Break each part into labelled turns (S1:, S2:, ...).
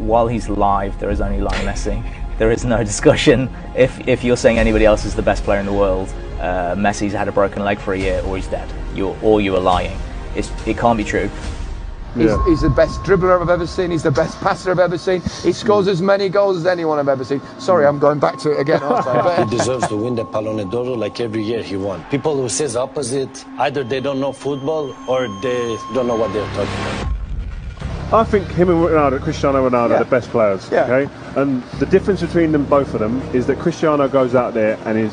S1: while he's alive, there is only Lionel Messi. There is no discussion. If you're saying anybody else is the best player in the world, Messi's had a broken leg for a year, or he's dead. You are lying. It can't be true.
S2: He's the best dribbler I've ever seen. He's the best passer I've ever seen. He scores as many goals as anyone I've ever seen. Sorry, I'm going back to it again, aren't I?
S3: He deserves to win the Pallone d'Oro like every year he won. People who says opposite, either they don't know football or they don't know what they're talking about.
S4: I think him and Cristiano Ronaldo are the best players. Okay, and the difference between them, both of them, is that Cristiano goes out there and his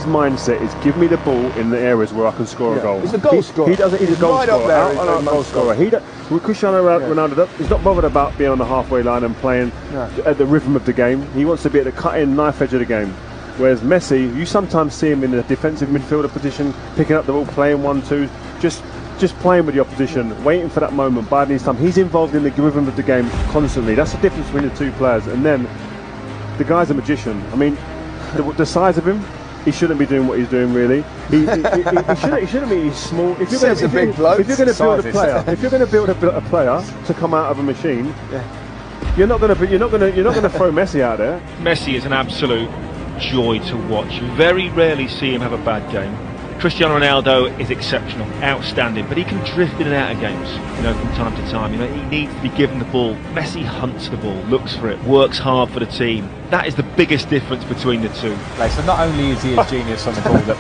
S4: mindset is give me the ball in the areas where I can score a goal.
S2: He's a goal scorer.
S4: He's a goal
S2: right
S4: scorer.
S2: Up there,
S4: Goal scorer. Cristiano Ronaldo, he's not bothered about being on the halfway line and playing at the rhythm of the game. He wants to be at the cutting knife edge of the game. Whereas Messi, you sometimes see him in a defensive midfielder position, picking up the ball, playing 1-2, just playing with the opposition, waiting for that moment, biding his time. He's involved in the rhythm of the game constantly. That's the difference between the two players. And then the guy's a magician. I mean, the size of him, he shouldn't be doing what he's doing, really. He shouldn't be. He's small. If you're going to build a player to come out of a machine, you're not going to throw Messi out there.
S5: Messi is an absolute joy to watch. You very rarely see him have a bad game. Cristiano Ronaldo is exceptional, outstanding, but he can drift in and out of games, from time to time. He needs to be given the ball. Messi hunts the ball, looks for it, works hard for the team. That is the biggest difference between the two.
S6: So not only is he a genius on the ball that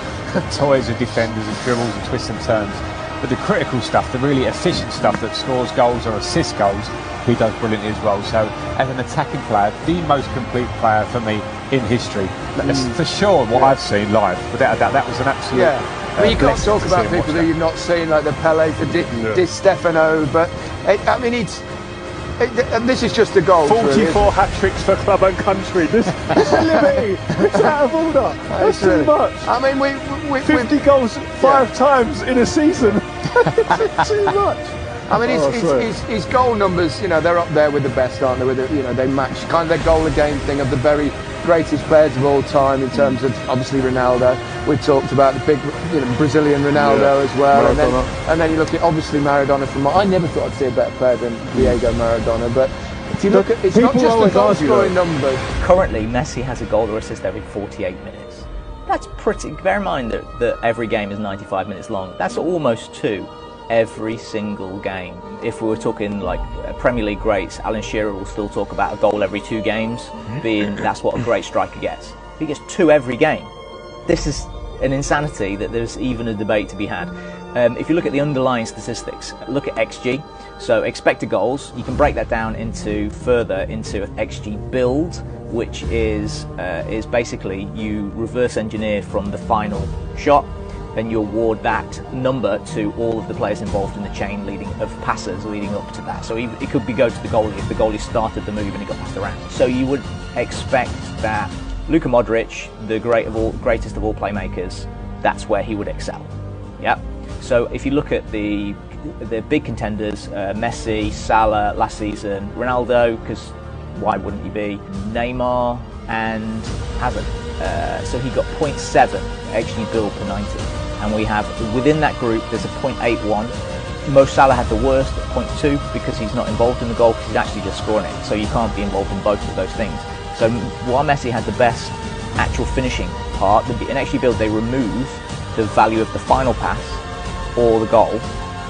S6: toys with defenders and dribbles and twists and turns, but the critical stuff, the really efficient stuff that scores goals or assists goals, he does brilliantly as well. So as an attacking player, the most complete player for me in history. That's for sure what I've seen live. Without a doubt, that was an absolute...
S2: I mean, you can't talk about people that you've not seen, like the Pele, the Di Stefano, but this is just a goal.
S4: 44 hat-tricks for club and country. This is liberty. It's out of order. That's too much.
S2: I mean, we
S4: 50 goals 5 times in a season. That's too much.
S2: I mean, his goal numbers, they're up there with the best, aren't they? They match kind of their goal a game thing of the very greatest players of all time in terms of obviously Ronaldo. We talked about the big, Brazilian Ronaldo as well, and then you look at obviously Maradona. I never thought I'd see a better player than Diego Maradona, but if you look at, it's not just the goal scoring numbers.
S1: Currently, Messi has a goal or assist every 48 minutes. That's pretty. Bear in mind that every game is 95 minutes long. That's almost 2. Every single game. If we were talking like Premier League greats, Alan Shearer will still talk about a goal every 2 games, being that's what a great striker gets. He gets 2 every game. This is an insanity that there's even a debate to be had. If you look at the underlying statistics, look at XG, so expected goals, you can break that down into XG build, which is basically you reverse engineer from the final shot, and you award that number to all of the players involved in the chain of passes leading up to that. So it could go to the goalie if the goalie started the move and he got passed around. So you would expect that Luka Modric, the greatest of all playmakers, that's where he would excel. Yeah. So if you look at the big contenders, Messi, Salah last season, Ronaldo, because why wouldn't he be? Neymar and Hazard. So he got 0.7 XG build per 90. And we have, within that group, there's a 0.81. Mo Salah had the worst at 0.2 because he's not involved in the goal, because he's actually just scoring it. So you can't be involved in both of those things. So while Messi had the best actual finishing part, in XG build they remove the value of the final pass or the goal.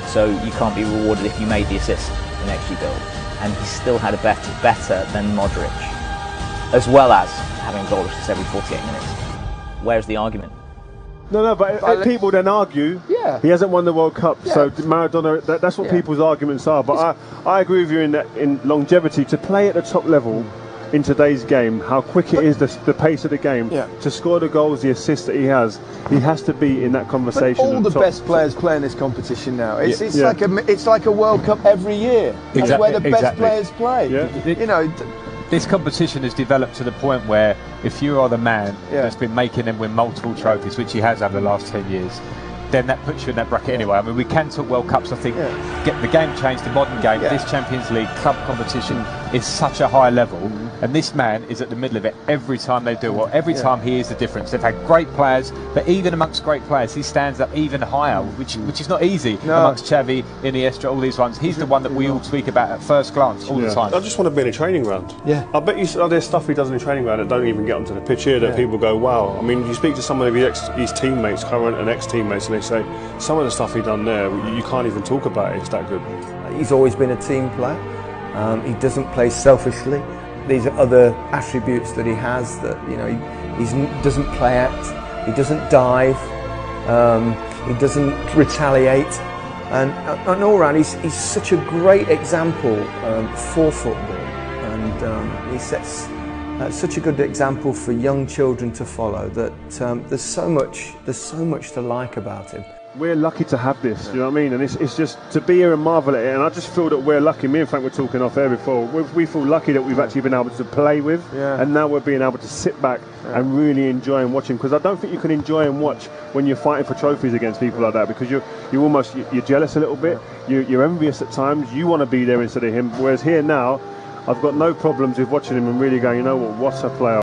S1: So you can't be rewarded if you made the assist in XG build. And he still had a better than Modric, as well as having a goal assist every 48 minutes. Where's the argument?
S4: No, but people then argue he hasn't won the World Cup, so Maradona, that's what people's arguments are. But I agree with you in longevity, to play at the top level in today's game, how quick it is, the pace of the game, to score the goals, the assists that he has to be in that conversation.
S2: But all the best players play in this competition now. It's like a World Cup every year. That's where the best players play.
S6: This competition has developed to the point where if you are the man that's been making them win multiple trophies, which he has over the last 10 years, then that puts you in that bracket anyway. I mean, we can talk World Cups. I think get the game changed, the modern game, this Champions League club competition, is such a high level, and this man is at the middle of it every time they do, or every time he is the difference. They've had great players, but even amongst great players, he stands up even higher, which is not easy amongst Xavi, Iniesta, all these ones. He's the one that we all speak about at first glance all the time.
S4: I just want to be in a training ground.
S2: Yeah.
S4: I bet you there's stuff he does in a training ground that don't even get onto the pitch here that people go, wow. I mean, you speak to some of his teammates, current and ex-teammates, and they say some of the stuff he done there, you can't even talk about it. It's that good.
S7: He's always been a team player. He doesn't play selfishly. These are other attributes that he has that, you know, he doesn't play out, he doesn't dive, he doesn't retaliate, and all round he's such a great example for football, and he sets such a good example for young children to follow. That there's so much to like about him.
S4: We're lucky to have this, you know what I mean? And it's just to be here and marvel at it. And I just feel that we're lucky. Me and Frank were talking off air before. We feel lucky that we've actually been able to play with, and now we're being able to sit back and really enjoy and watch him. Because I don't think you can enjoy and watch when you're fighting for trophies against people like that, because you're jealous a little bit. You're envious at times. You want to be there instead of him. Whereas here now, I've got no problems with watching him and really going, you know what a player.